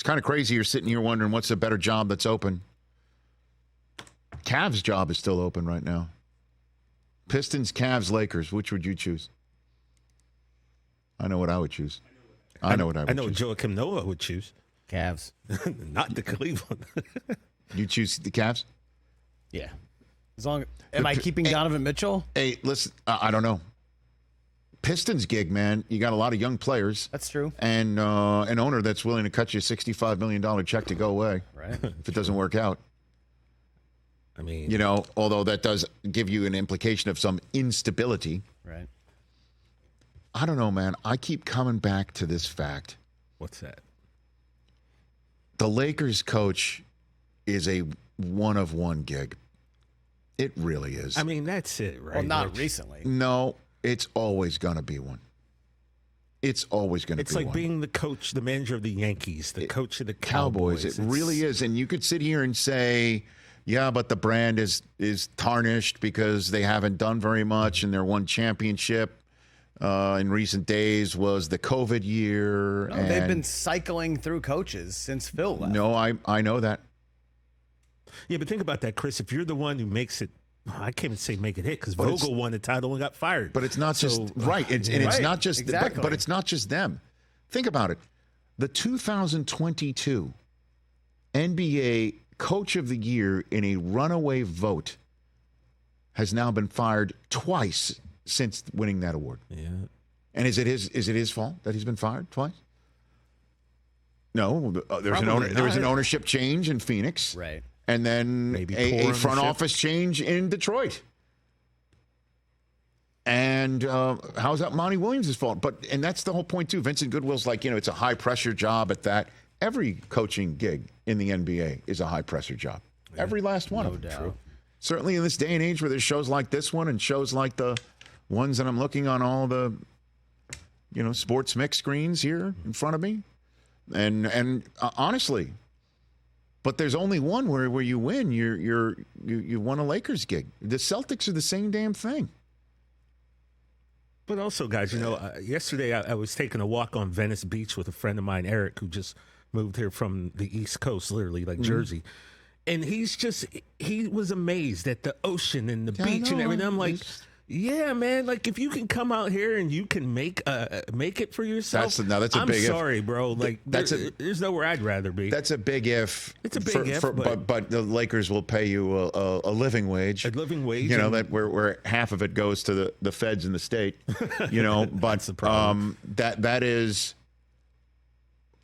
It's kind of crazy. You're sitting here wondering what's the better job that's open. Cavs' job is still open right now. Pistons, Cavs, Lakers. Which would you choose? I know what I would choose. I know what Joakim Noah would choose. Cavs. Not the Cleveland. You choose the Cavs? Yeah. Am I keeping Donovan Mitchell? Hey, listen, I don't know. Pistons gig, man. You got a lot of young players. That's true. And an owner that's willing to cut you a $65 million check to go away. Right. If it doesn't work out. I mean, you know, although that does give you an implication of some instability. Right. I don't know, man. I keep coming back to this fact. What's that? The Lakers coach is a one-of-one gig. It really is. I mean, that's it, right? Well, not recently. No, it's always going to be one. It's always going to be one. It's like being the manager of the Yankees, the coach of the Cowboys. It really is. And you could sit here and say, yeah, but the brand is tarnished because they haven't done very much and their one championship in recent days was the COVID year. No, they've been cycling through coaches since Phil left. No, I know that. Yeah, but think about that, Chris. If you're the one who makes it, I can't even say make it hit because Vogel won the title and got fired. But it's not just right. It's not just exactly. but it's not just them. Think about it. The 2022 NBA Coach of the Year in a runaway vote has now been fired twice since winning that award. Yeah. And is it his fault that he's been fired twice? No, there was an ownership change in Phoenix. Right. And then a front office change in Detroit. And how's that Monty Williams' fault? And that's the whole point, too. Vincent Goodwill's like, it's a high-pressure job at that. Every coaching gig in the NBA is a high-pressure job. Yeah, every last one of them. Doubt. Certainly in this day and age where there's shows like this one and shows like the ones that I'm looking on all the, sports mix screens here in front of me. And honestly... But there's only one where you win. You won a Lakers gig. The Celtics are the same damn thing. But also, guys, yesterday I was taking a walk on Venice Beach with a friend of mine, Eric, who just moved here from the East Coast, literally, like Jersey. And he was amazed at the ocean and the beach and everything. I'm like, yeah, man, like if you can come out here and you can make it for yourself. That's a I'm big sorry, bro. Like there's nowhere I'd rather be. That's a big if. It's a big if, but the Lakers will pay you a living wage. A living wage. That where half of it goes to the feds in the state. But that's the problem. That is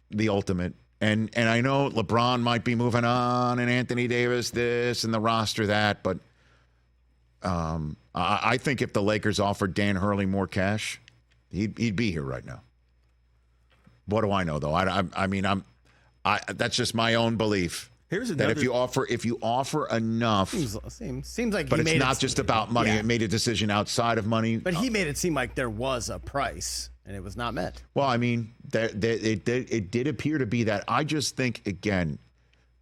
the ultimate. And I know LeBron might be moving on and Anthony Davis this and the roster that, but I think if the Lakers offered Dan Hurley more cash, he'd be here right now. What do I know though? I mean that's just my own belief. Here's another. That if you offer enough, seems like. But it's not just about money. Yeah. It made a decision outside of money. But he made it seem like there was a price and it was not met. Well, I mean, it did appear to be that. I just think again.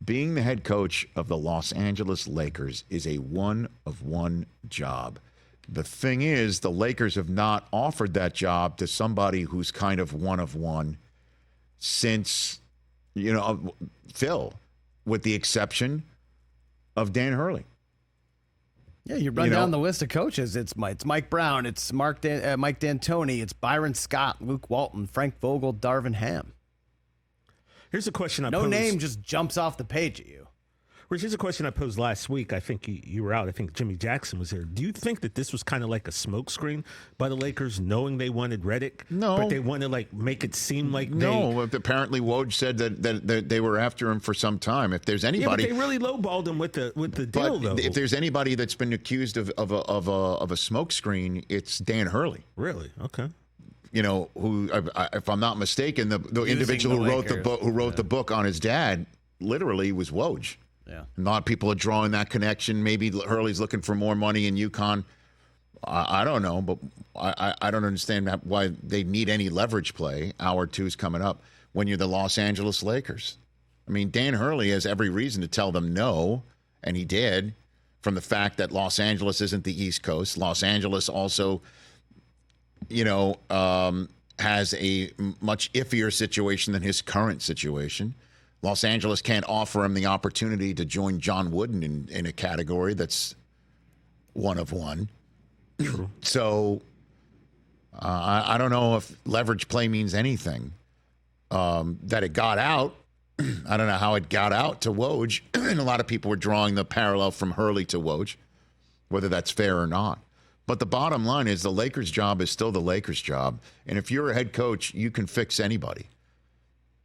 Being the head coach of the Los Angeles Lakers is a one-of-one job. The thing is, the Lakers have not offered that job to somebody who's kind of one-of-one since, Phil, with the exception of Dan Hurley. Yeah, you run down the list of coaches. It's Mike Brown, it's Mike D'Antoni, it's Byron Scott, Luke Walton, Frank Vogel, Darvin Ham. Here's a question I posed. posed. No name just jumps off the page at you. Rich, here's a question I posed last week. I think you were out. I think Jimmy Jackson was there. Do you think that this was kind of like a smokescreen by the Lakers, knowing they wanted Redick? No. But they want to make it seem like No. Apparently Woj said that they were after him for some time. If there's anybody... Yeah, but they really lowballed him with the deal, though. If there's anybody that's been accused of a smokescreen, it's Dan Hurley. Really? Okay. Who, if I'm not mistaken, the individual who wrote the book on his dad literally was Woj. Yeah. A lot of people are drawing that connection. Maybe Hurley's looking for more money in UConn. I don't know, but I don't understand why they need any leverage play. Hour 2 is coming up when you're the Los Angeles Lakers. I mean, Dan Hurley has every reason to tell them no, and he did, from the fact that Los Angeles isn't the East Coast. Los Angeles also... has a much iffier situation than his current situation. Los Angeles can't offer him the opportunity to join John Wooden in a category that's one of one. True. So I don't know if leverage play means anything. That it got out, I don't know how it got out to Woj, and a lot of people were drawing the parallel from Hurley to Woj, whether that's fair or not. But the bottom line is the Lakers' job is still the Lakers' job, and if you're a head coach, you can fix anybody.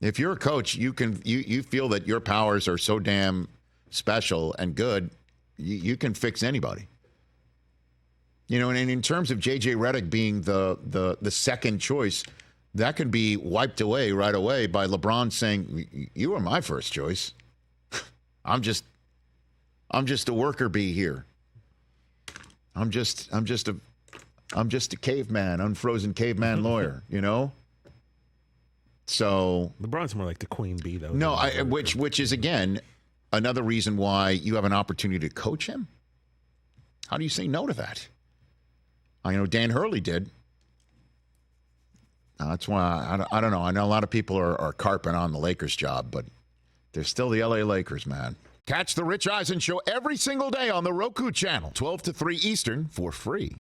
If you're a coach, you feel that your powers are so damn special and good, you can fix anybody. You know, and in terms of J.J. Redick being the second choice, that can be wiped away right away by LeBron saying, "You were my first choice. I'm just a worker bee here. I'm just a caveman, unfrozen caveman lawyer." You know. So LeBron's more like the queen bee, though. no, which is again another reason why you have an opportunity to coach him. How do you say no to that? I know Dan Hurley did. That's why I don't know. I know a lot of people are carping on the Lakers job, but they're still the LA Lakers, man. Catch the Rich Eisen Show every single day on the Roku channel, 12 to 3 Eastern, for free.